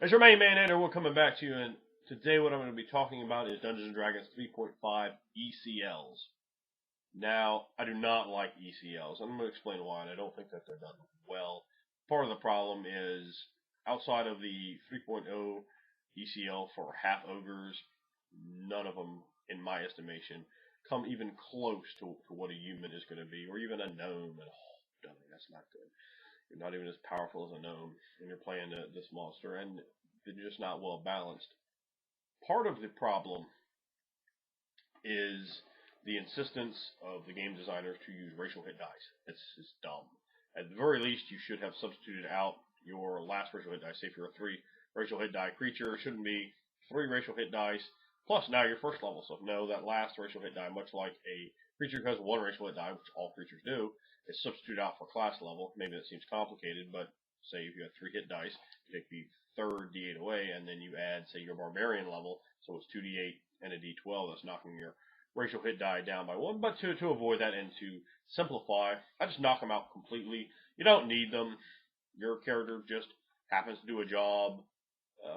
As your main man, we're coming back to you, and today what I'm going to be talking about is Dungeons & Dragons 3.5 ECLs. Now, I do not like ECLs, and I'm going to explain why, and I don't think that they're done well. Part of the problem is, outside of the 3.0 ECL for half ogres, none of them, in my estimation, come even close to what a human is going to be, or even a gnome. And that's not good. You're not even as powerful as a gnome when you're playing this monster, and they're just not well balanced. Part of the problem is the insistence of the game designers to use racial hit dice. It's dumb. At the very least, you should have substituted out your last racial hit dice. Say if you're a 3 racial hit die creature, it shouldn't be 3 racial hit dice plus now your first level. So no, that last racial hit die, much like a creature who has 1 racial hit die, which all creatures do, is substituted out for class level. Maybe that seems complicated, but say if you have 3 hit dice, you take the third d8 away, and then you add, say, your barbarian level, so it's 2d8 and a d12. That's knocking your racial hit die down by 1. But to avoid that and to simplify, I just knock them out completely. You don't need them. Your character just happens to do a job,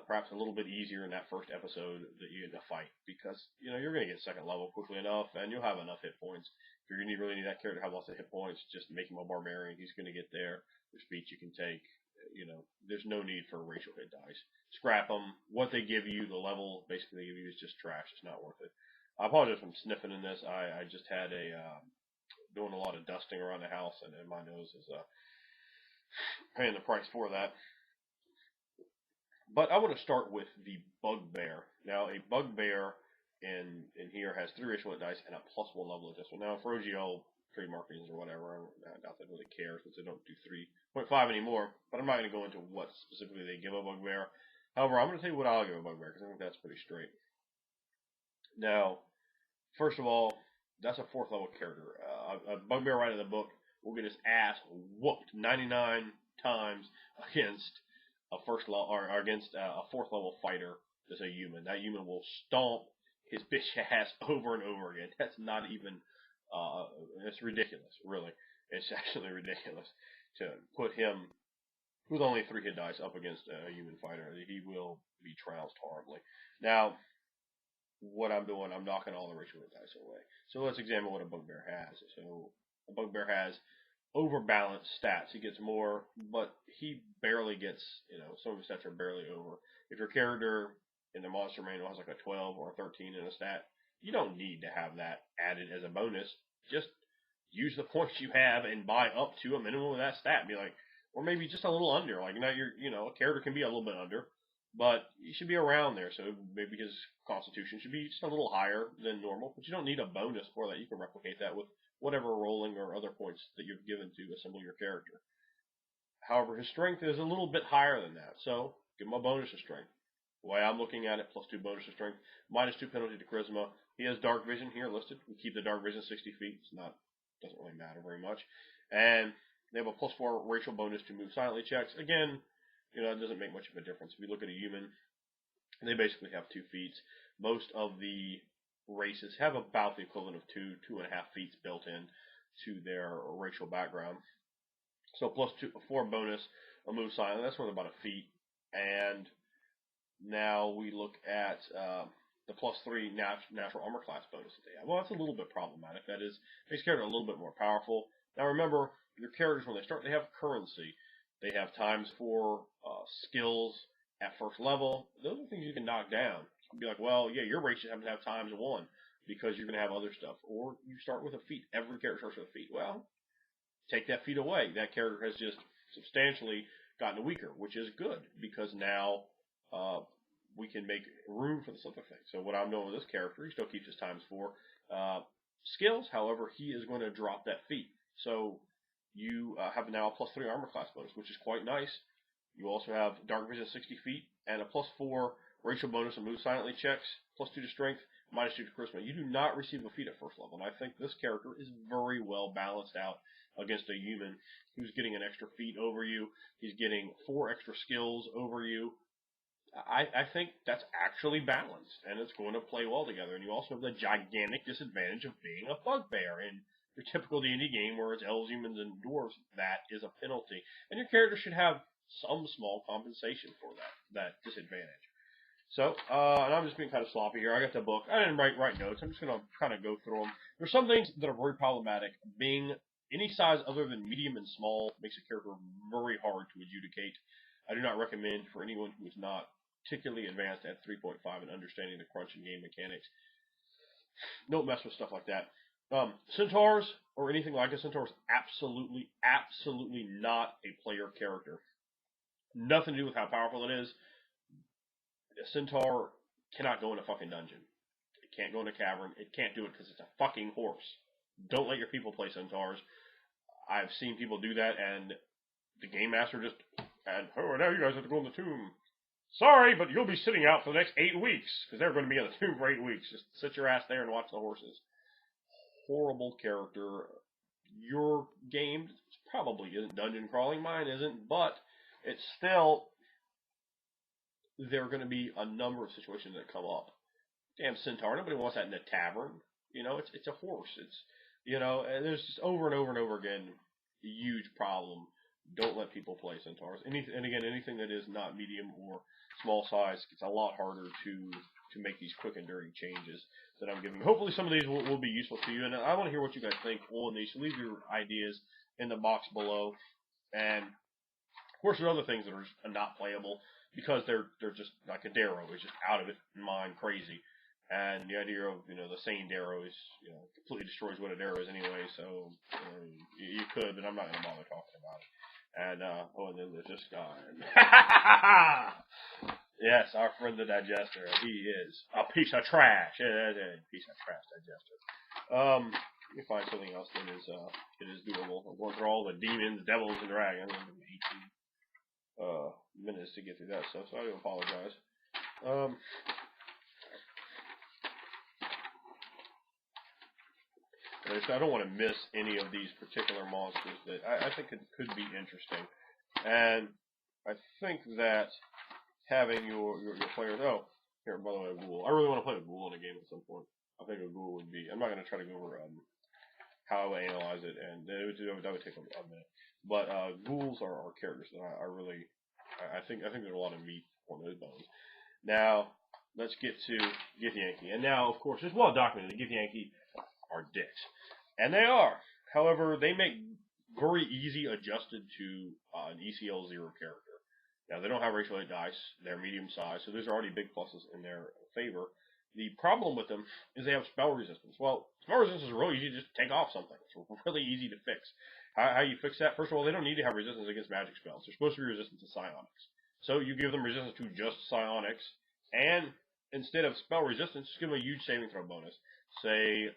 perhaps a little bit easier in that first episode that you get to fight, because you're going to get second level quickly enough, and you'll have enough hit points. If you really need that character to have lots of hit points, just make him a barbarian. He's going to get there. There's feats you can take. There's no need for racial hit dice. Scrap them. What they give you, the level basically they give you, is just trash. It's not worth it. I apologize if I'm sniffing in this. I just had doing a lot of dusting around the house, and my nose is paying the price for that. But I want to start with the bugbear. Now, a bugbear in here has 3 racial hit dice and a +1 level adjustment. Now, for OGL trademarkings or whatever, I doubt they really care since they don't do 3.5 anymore. But I'm not going to go into what specifically they give a bugbear. However, I'm going to tell you what I'll give a bugbear, because I think that's pretty straight. Now, first of all, that's a 4th level character. A bugbear right in the book will get his ass whooped 99 times against a 4th level fighter that's a human. That human will stomp his bitch ass over and over again. That's not even, it's ridiculous, really. It's actually ridiculous to put him with only 3 hit dice up against a human fighter. He will be trounced horribly. Now, what I'm doing, I'm knocking all the racial hit dice away. So let's examine what a bugbear has. So a bugbear has overbalanced stats. He gets more, but he barely gets, some of his stats are barely over. If your character in the monster manual has like a 12 or a 13 in a stat, you don't need to have that added as a bonus. Just use the points you have and buy up to a minimum of that stat. Be like, or maybe just a little under. Like now a character can be a little bit under, but you should be around there. So maybe his constitution should be just a little higher than normal, but you don't need a bonus for that. You can replicate that with whatever rolling or other points that you've given to assemble your character. However, his strength is a little bit higher than that, so give him a bonus of strength. The way I'm looking at it, +2 bonus of strength, -2 penalty to charisma. He has dark vision here listed. We keep the dark vision 60 feet. Doesn't really matter very much. And they have a +4 racial bonus to move silently checks. Again, it doesn't make much of a difference. If you look at a human, they basically have 2 feats. Most of the races have about the equivalent of 2.5 feats built in to their racial background. So +4 bonus, a move silent. That's worth about a feat. And now we look at the +3 natural armor class bonus that they have. Well, that's a little bit problematic. That is, makes character a little bit more powerful. Now remember, your characters, when they start, they have currency. They have times for skills at 1st level. Those are things you can knock down. You can be like, well, yeah, your race should have to have ×1 because you're going to have other stuff. Or you start with a feat. Every character starts with a feat. Well, take that feat away. That character has just substantially gotten weaker, which is good because now we can make room for this other thing. So what I'm doing with this character, he still keeps his ×4 skills. However, he is going to drop that feat. So you have now a +3 armor class bonus, which is quite nice. You also have dark vision 60 feet and a +4 racial bonus and move silently checks, +2 to strength, -2 to charisma. You do not receive a feat at 1st level, and I think this character is very well balanced out against a human who's getting an extra feat over you. He's getting 4 extra skills over you. I think that's actually balanced, and it's going to play well together. And you also have the gigantic disadvantage of being a bugbear in your typical D&D game where it's elves, humans, and dwarves. That is a penalty. And your character should have some small compensation for that disadvantage. So, and I'm just being kind of sloppy here. I got the book. I didn't write notes. I'm just going to kind of go through them. There's some things that are very problematic. Being any size other than medium and small makes a character very hard to adjudicate. I do not recommend for anyone who is not particularly advanced at 3.5 and understanding the crunch and game mechanics. Don't mess with stuff like that. Centaurs or anything like a centaur is absolutely not a player character. Nothing to do with how powerful it is. A centaur cannot go in a fucking dungeon. It can't go in a cavern. It can't do it because it's a fucking horse. Don't let your people play centaurs. I've seen people do that, and the game master just, now you guys have to go in the tomb. Sorry, but you'll be sitting out for the next 8 weeks, because they're going to be in the tomb for 8 weeks. Just sit your ass there and watch the horses. Horrible character. Your game probably isn't dungeon crawling. Mine isn't, but it's still, there are going to be a number of situations that come up. Damn centaur, nobody wants that in a tavern. It's a horse. And there's just over and over and over again a huge problem. Don't let people play centaurs. And again, anything that is not medium or small size, it's a lot harder to make these quick and dirty changes that I'm giving. Hopefully some of these will be useful to you, and I want to hear what you guys think on these. So leave your ideas in the box below. And of course, there's other things that are not playable because they're just like a Darrow. It's just out of its mind crazy. And the idea of, the sane Darrow is, completely destroys what a Darrow is anyway, so you could, but I'm not going to bother talking about it. And, and then there's this guy. Yes, our friend the Digester. He is a piece of trash. Yeah, a piece of trash digester. Let me find something else that is doable. I'm going through all the demons, devils, and dragons. 18 minutes to get through that stuff, so I do apologize. I don't want to miss any of these particular monsters that I think could be interesting. And I think that having your players... Oh, here, by the way, a ghoul. I really want to play a ghoul in a game at some point. I think a ghoul would be... I'm not going to try to go over how I would analyze it, and that would take a minute. But ghouls are characters that I really... I think there's a lot of meat on those bones. Now, let's get to Githyanki. And now, of course, it's well documented that Githyanki are dicks. And they are. However, they make very easy adjusted to an ECL 0 character. Now, they don't have racial 8 dice. They're medium size, so those are already big pluses in their favor. The problem with them is they have spell resistance. Well, spell resistance is really easy to just take off something. It's really easy to fix. How you fix that? First of all, they don't need to have resistance against magic spells. They're supposed to be resistant to psionics. So you give them resistance to just psionics, and instead of spell resistance, just give them a huge saving throw bonus. Say,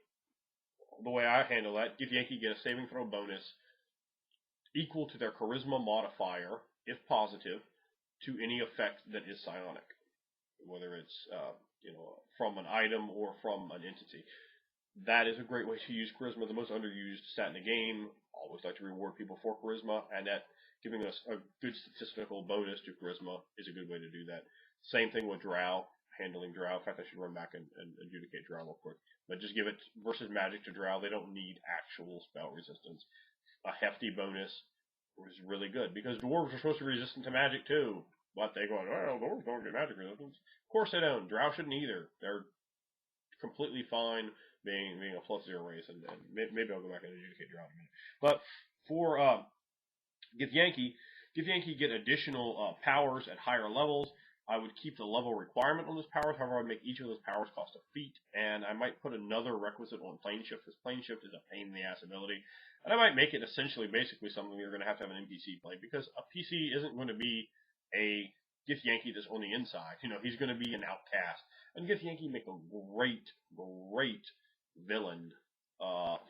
the way I handle that, Githyanki get a saving throw bonus equal to their charisma modifier, if positive, to any effect that is psionic, whether it's from an item or from an entity. That is a great way to use charisma, the most underused stat in the game. Always like to reward people for charisma, and that giving us a good statistical bonus to charisma is a good way to do that. Same thing with Drow, handling Drow. In fact, I should run back and adjudicate Drow real quick. But just give it versus magic to Drow. They don't need actual spell resistance. A hefty bonus is really good, because dwarves are supposed to be resistant to magic too. But they go, well, dwarves don't get magic resistance. Of course they don't. Drow shouldn't either. They're completely fine being a +0 race, and maybe I'll go back and adjudicate Drow in a minute. But for Githyanki get additional powers at higher levels. I would keep the level requirement on those powers. However, I would make each of those powers cost a feat, and I might put another requisite on Plane Shift, because Plane Shift is a pain in the ass ability. And I might make it basically something you're going to have an NPC play, because a PC isn't going to be a Githyanki that's on the inside. He's going to be an outcast. And Githyanki make a great villain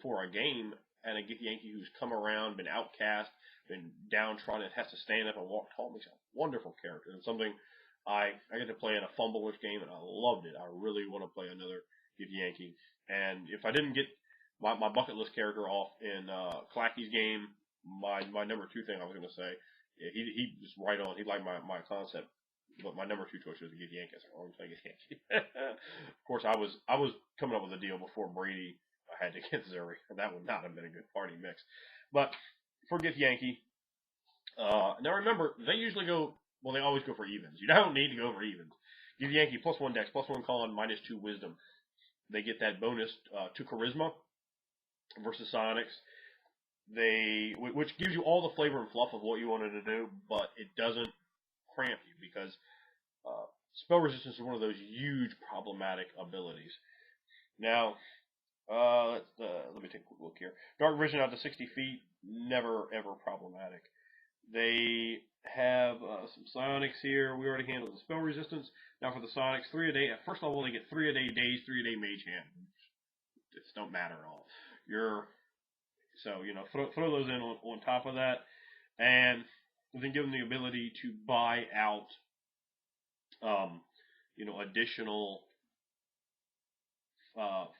for a game, and a Githyanki who's come around, been outcast, been downtrodden, and has to stand up and walk tall, makes a wonderful character, and something I get to play in a fumble-ish game, and I loved it. I really want to play another Githyanki. And if I didn't get my bucket list character off in Clacky's game, my number 2 thing I was going to say, he was right on. He liked my concept. But my number 2 choice was Githyanki. I said, I'm going to play Githyanki. Of course, I was coming up with a deal before Brady had to get Zuri. That would not have been a good party mix. But for Githyanki, Now remember, they usually go, well, they always go for evens. You don't need to go for evens. Give Yankee +1 dex, +1 con, -2 wisdom. They get that bonus to charisma versus psionics. Which gives you all the flavor and fluff of what you wanted to do, but it doesn't cramp you because spell resistance is one of those huge problematic abilities. Now, let me take a quick look here. Dark vision out to 60 feet, never ever problematic. They have some psionics here. We already handled the spell resistance. Now for the psionics, 3 a day. At first level, they get 3 a day days, 3 a day mage hand. It don't matter at all. So throw those in on top of that, and then give them the ability to buy out additional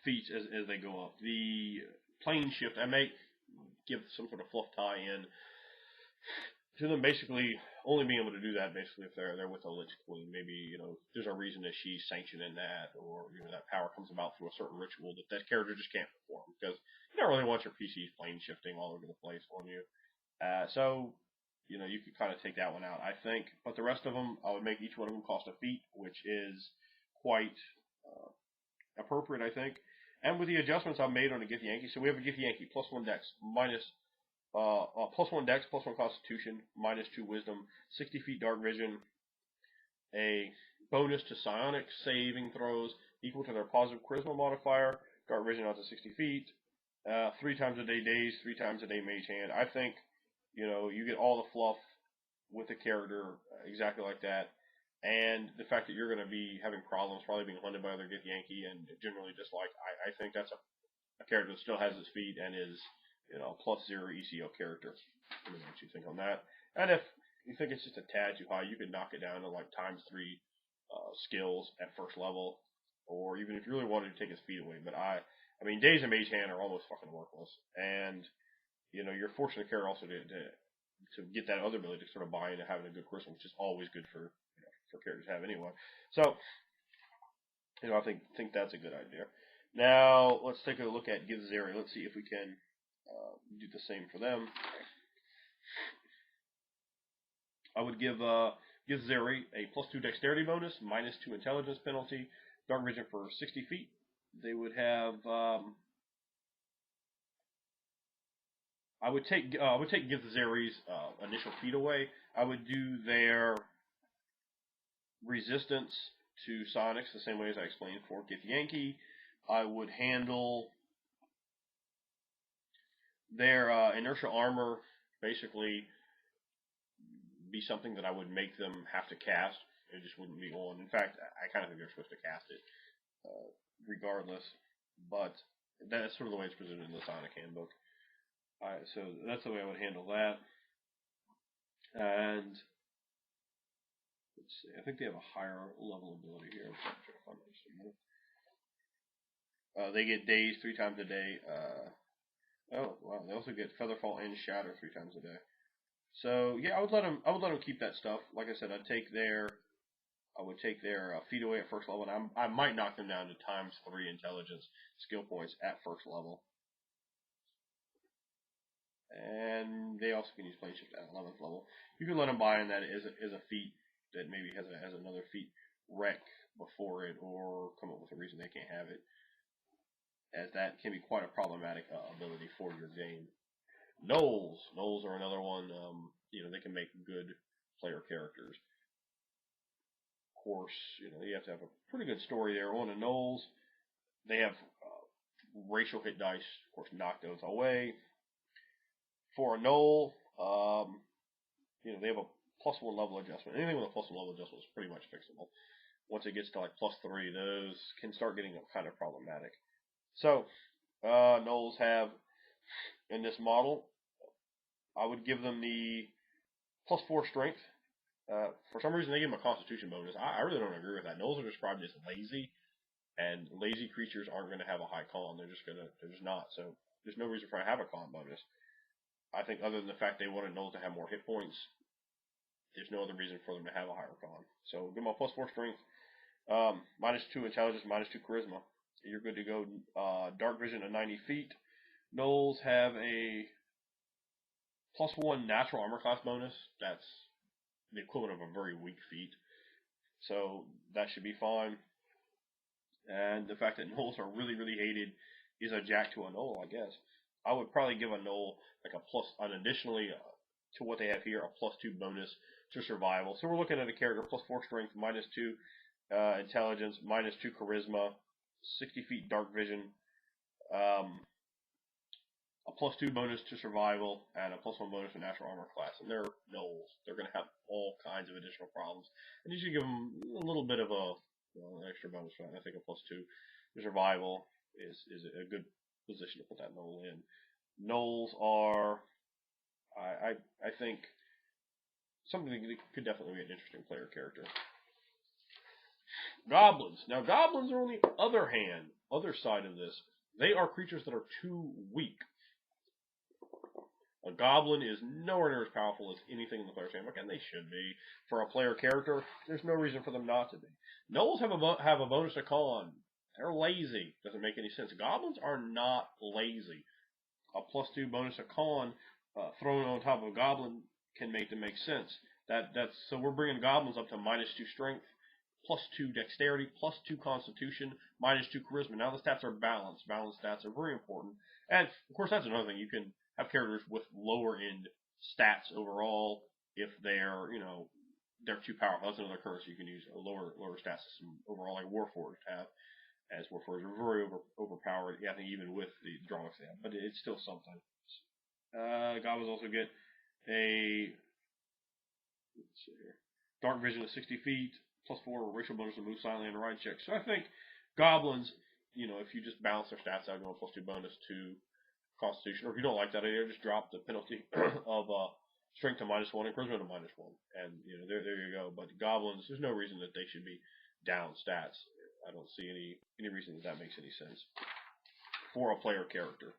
feats as they go up. The plane shift, I may give some sort of fluff tie-in to them basically only being able to do that basically if they're with a Lich Queen. Maybe, there's a reason that she's sanctioning that, or, that power comes about through a certain ritual that character just can't perform, because you don't really want your PCs plane shifting all over the place on you. So, you could kind of take that one out, I think. But the rest of them, I would make each one of them cost a feat, which is quite appropriate, I think. And with the adjustments I've made on the Gith Yankee, so we have a Gith Yankee, +1 dex, +1 dex, +1 constitution, -2 wisdom, 60 feet dark vision, a bonus to psionic saving throws equal to their positive charisma modifier, dark vision out to 60 feet, 3 times a day days, 3 times a day mage hand. I think, you get all the fluff with the character exactly like that. And the fact that you're going to be having problems, probably being hunted by other Gith Yankee, and generally just I think that's a character that still has his feet and is, +0 ECL character. Let me know what you think on that. And if you think it's just a tad too high, you could knock it down to like ×3 skills at first level, or even if you really wanted to take his feet away. But I mean, days and mage hand are almost fucking worthless, and you're forcing the character also to get that other ability to sort of buy into having a good charisma, which is always good for characters to have anyway. So, I think that's a good idea. Now, let's take a look at Githzeri. Let's see if we can do the same for them. I would give Githzeri a +2 dexterity bonus, -2 intelligence penalty, dark vision for 60 feet. They would have. I would take Githzeri's initial feat away. I would do their resistance to psionics the same way as I explained for Gith Yankee. I would handle their inertial armor, basically be something that I would make them have to cast. It just wouldn't be on. In fact, I kind of think they're supposed to cast it regardless, but that's sort of the way it's presented in the Sonic Handbook. So that's the way I would handle that. And let's see, I think they have a higher level ability here. I'm trying to find this. They get days 3 times a day. Oh wow, they also get Featherfall and Shatter 3 times a day. So yeah, I would let them keep that stuff. Like I said, I would take their feet away at first level, and I might knock them down to ×3 intelligence skill points at first level. And they also can use plane shift at 11th level. You can let them buy in that as a feat that maybe has another feat wreck before it, or come up with a reason they can't have it, as that can be quite a problematic ability for your game. Gnolls are another one. They can make good player characters. Of course, you have to have a pretty good story there. On the Gnolls, they have racial hit dice. Of course, knock those away. For a Gnoll, they have a +1 level adjustment. Anything with a +1 level adjustment is pretty much fixable. Once it gets to like +3, those can start getting kind of problematic. So, Gnolls have, in this model, I would give them the +4 strength. For some reason, they give them a constitution bonus. I really don't agree with that. Gnolls are described as lazy, and lazy creatures aren't going to have a high con. They're just not. So, there's no reason for them to have a con bonus. I think other than the fact they wanted Gnolls to have more hit points, there's no other reason for them to have a higher con. So give them a +4 strength, -2 intelligence, -2 charisma. You're good to go. Dark vision at 90 feet. Gnolls have a +1 natural armor class bonus. That's the equivalent of a very weak feat. So that should be fine. And the fact that gnolls are really, really hated is a jack to a gnoll, I guess. I would probably give a gnoll like a plus, additionally to what they have here, a +2 bonus to survival. So we're looking at a character +4 strength, -2 intelligence, -2 charisma, 60 feet dark vision, a +2 bonus to survival, and a +1 bonus to natural armor class. And they're gnolls. They're going to have all kinds of additional problems. And you should give them a little bit of an extra bonus for that. I think a +2 to survival is a good position to put that gnoll in. Gnolls are, I think, something that could definitely be an interesting player character. Goblins. Now, goblins are on the other side of this. They are creatures that are too weak. A goblin is nowhere near as powerful as anything in the player's handbook, and they should be. For a player character, there's no reason for them not to be. Gnolls have a bonus to con. They're lazy. Doesn't make any sense. Goblins are not lazy. A +2 bonus to con thrown on top of a goblin can make them make sense. So we're bringing goblins up to -2 strength, +2 dexterity, +2 constitution, -2 charisma. Now the stats are balanced. Balanced stats are very important. And of course, that's another thing. You can have characters with lower end stats overall if they're too powerful. That's another curse. You can use a lower stat system overall, like Warforged have, as Warforged are very overpowered. Yeah, I think even with the drawbacks they have, but it's still something. Goblins also get a dark vision of 60 feet, +4 racial bonus to move silently and ride check. So I think goblins, if you just balance their stats out, go a +2 bonus to Constitution, or if you don't like that idea, just drop the penalty of strength to -1 and charisma to -1, and there you go. But goblins, there's no reason that they should be down stats. I don't see any reason that makes any sense for a player character.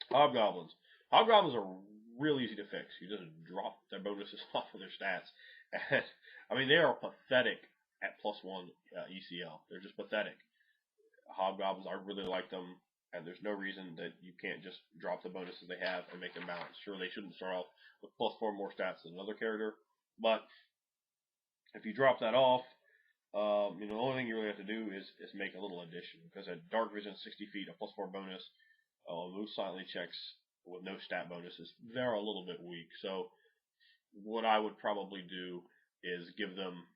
Hobgoblins. Hobgoblins are real easy to fix. You just drop their bonuses off of their stats. And, I mean, they are pathetic at +1 ECL. They're just pathetic. Hobgoblins, I really like them, and there's no reason that you can't just drop the bonuses they have and make them balanced. Sure, they shouldn't start off with +4 more stats than another character, but if you drop that off, the only thing you really have to do is make a little addition, because at dark vision 60 feet, a +4 bonus, move silently checks with no stat bonuses, they're a little bit weak. So what I would probably do is give them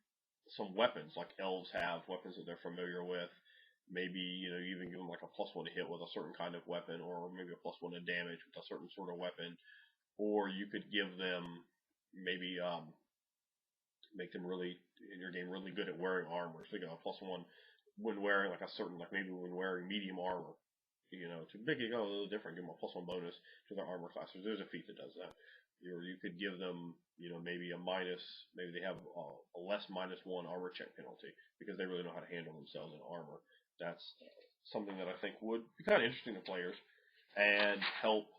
some weapons, like elves have weapons that they're familiar with. Maybe you even give them like a +1 to hit with a certain kind of weapon, or maybe a +1 to damage with a certain sort of weapon. Or you could give them maybe make them really in your game really good at wearing armor. So they get a +1 when wearing like a certain, like maybe when wearing medium armor. To make it go a little different, give them a +1 bonus to their armor class. There's a feat that does that. Or you could give them, maybe maybe they have a less -1 armor check penalty because they really know how to handle themselves in armor. That's something that I think would be kind of interesting to players and help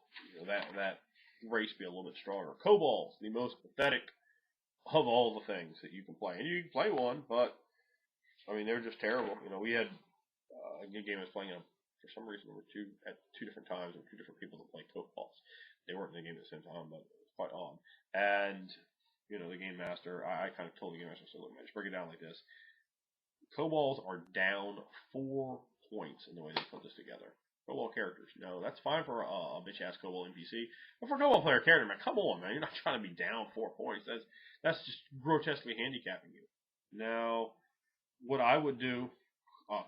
that race be a little bit stronger. Kobolds, the most pathetic of all the things that you can play, and you can play one, but I mean they're just terrible. We had a good game I was playing for some reason there were at two different times there were two different people that played kobolds. They weren't in the game at the same time, but it was quite odd. And the game master, I kind of told the game master, so look, man, just break it down like this. Kobolds are down 4 points in the way they put this together. Kobold characters, no, that's fine for a bitch-ass Kobold NPC. But for a Kobold player character, man, come on, man, you're not trying to be down 4 points. That's just grotesquely handicapping you. Now, what I would do,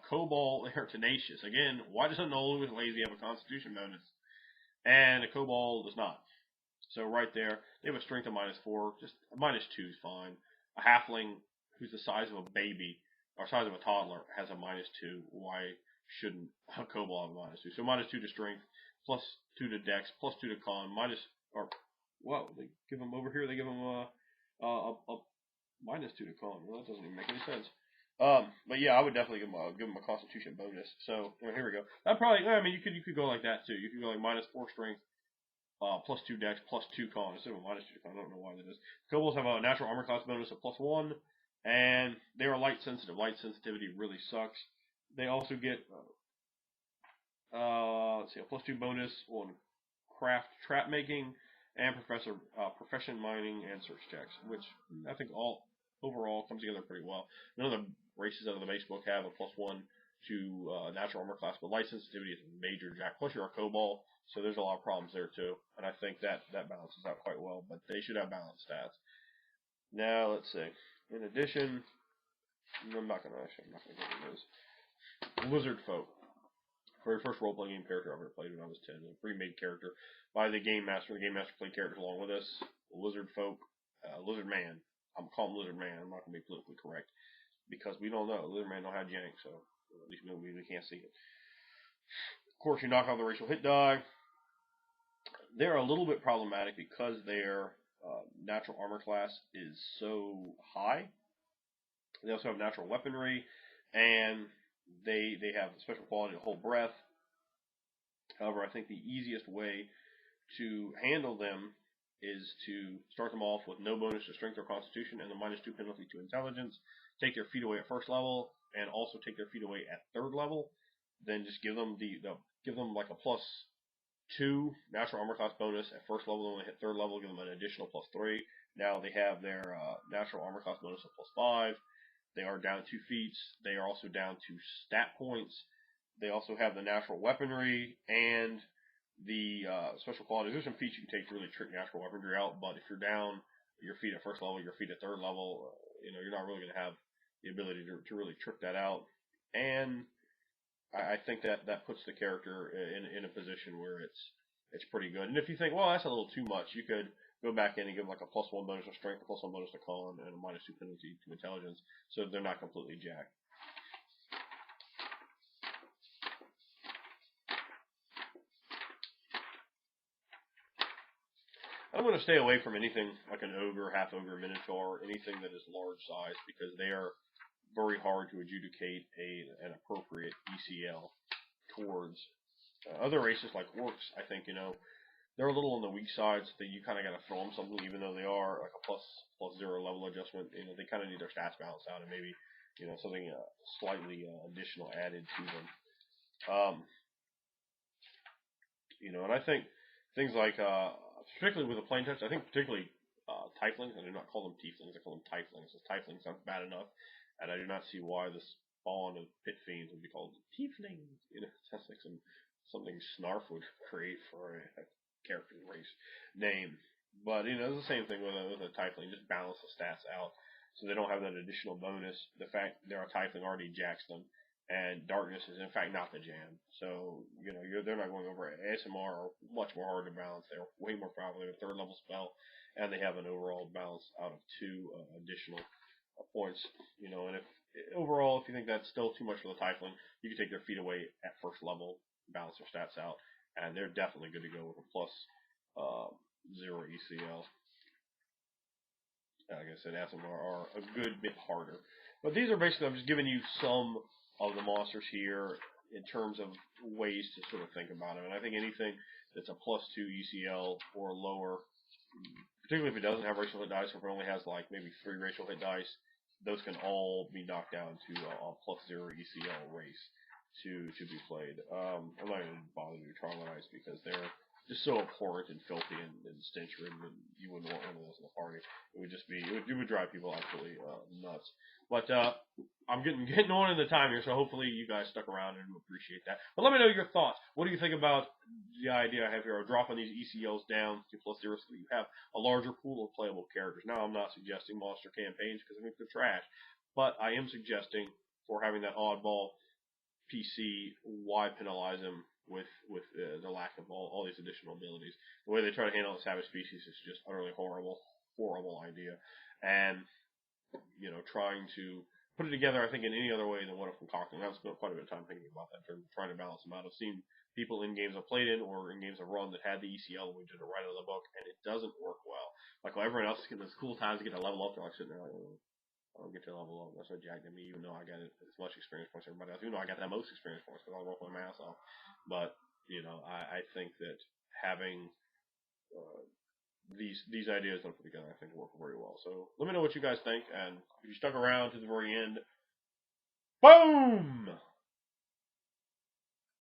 Kobold, they're tenacious. Again, why does a Gnoll who is lazy have a Constitution bonus? And a Kobold does not. So right there, they have a strength of -4. Just a -2 is fine. A Halfling who's the size of a baby, or size of a toddler, has a -2. Why shouldn't a Kobold have a -2? So -2 to strength, +2 to dex, +2 to con, they give them over here, they give them a -2 to con. Well, that doesn't even make any sense. But yeah, I would definitely give them a Constitution bonus. So here we go. That probably, I mean, you could go like that too. You could go like -4 strength, +2 dex, +2 con instead of a -2 to con. I don't know why that is. Kobolds have a natural armor class bonus of +1, and they are light sensitive. Light sensitivity really sucks. They also get let's see, a +2 bonus on craft trap making and profession mining and search checks, which I think all overall comes together pretty well. None of the races out of the base book have a +1 to natural armor class, but light sensitivity is a major jack. Plus you're a kobold, so there's a lot of problems there too. And I think that balances out quite well, but they should have balanced stats. Now let's see. In addition, I'm not gonna get into this. Lizard folk. Very first role-playing game character I ever played when I was 10. A pre-made character by the Game Master. The Game Master played characters along with us. Lizard folk, Lizard Man. I'm calling him Lizard Man. I'm not going to be politically correct because we don't know. Lizard Man don't have jank, so at least we can't see it. Of course, you knock off the racial hit die. They're a little bit problematic because their natural armor class is so high. They also have natural weaponry, and they have a special quality to hold breath. However, I think the easiest way to handle them is to start them off with no bonus to strength or constitution and a -2 penalty to intelligence. Take their feet away at first level, and also take their feet away at third level. Then just give them give them like a +2 natural armor class bonus at first level. When they hit third level, give them an additional +3. Now they have their natural armor class bonus of +5. They are down 2 feet. They are also down 2 stat points. They also have the natural weaponry and the special quality. There's some feats you can take to really trick natural weaponry out, but if you're down your feet at first level, your feet at third level, you're not really going to have the ability to really trick that out. And I think that puts the character in a position where it's pretty good. And if you think, well, that's a little too much, you could go back in and give like a +1 bonus to strength, a +1 bonus to con, and a -2 penalty to intelligence, so they're not completely jacked. I'm going to stay away from anything like an ogre, half ogre, minotaur, anything that is large size, because they are very hard to adjudicate an appropriate ECL towards. Other races like orcs, I think, they're a little on the weak side, so that you kind of got to throw them something, even though they are like a +0 level adjustment. They kind of need their stats balanced out, and maybe something slightly additional added to them. And I think things like particularly with the plain text, I think particularly tieflings. I do not call them tieflings. I call them tieflings. Because tieflings sounds bad enough, and I do not see why the spawn of pit fiends would be called tieflings. It sounds like something Snarf would create for a character race name. But it's the same thing with a tiefling. Just balance the stats out so they don't have that additional bonus. The fact they're a tiefling already jacks them, and darkness is in fact not the jam. So they're not going over. ASMR are much more hard to balance. They're way more powerful. They have a third level spell, and they have an overall balance out of 2 additional points. And if overall, if you think that's still too much for the tiefling, you can take their feet away at first level, balance their stats out, and they're definitely good to go with a +0 ECL. Like I said, ASMR are a good bit harder. But these are basically, I'm just giving you some of the monsters here in terms of ways to sort of think about them. And I think anything that's a +2 ECL or lower, particularly if it doesn't have racial hit dice, or if it only has like maybe 3 racial hit dice, those can all be knocked down to a +0 ECL race to be played. I'm not going to bother to traumatize because they're just so abhorrent and filthy and stench-ridden that you wouldn't want one of those in the party. It would just be, it would drive people absolutely nuts. But I'm getting on in the time here, so hopefully you guys stuck around and appreciate that. But let me know your thoughts. What do you think about the idea I have here of dropping these ECLs down to +0 so that you have a larger pool of playable characters? Now, I'm not suggesting monster campaigns because I think they're trash, but I am suggesting for having that oddball PC, why penalize them with the lack of all these additional abilities? The way they try to handle the savage species is just utterly horrible idea. And trying to put it together, I think, in any other way than what I'm concocting. I've spent quite a bit of time thinking about that, trying to balance them out. I've seen people in games I've played in or in games I've run that had the ECL and we did it right out of the book, and it doesn't work well. Like while everyone else is getting those cool times to get to level up, they're like sitting there like, I don't get to level up. That's so jacked at me, even though I got as much experience points as everybody else. Even though I got that most experience points because I work my ass off. But I think that having these ideas done put together, I think work very well. So let me know what you guys think, and if you stuck around to the very end, boom!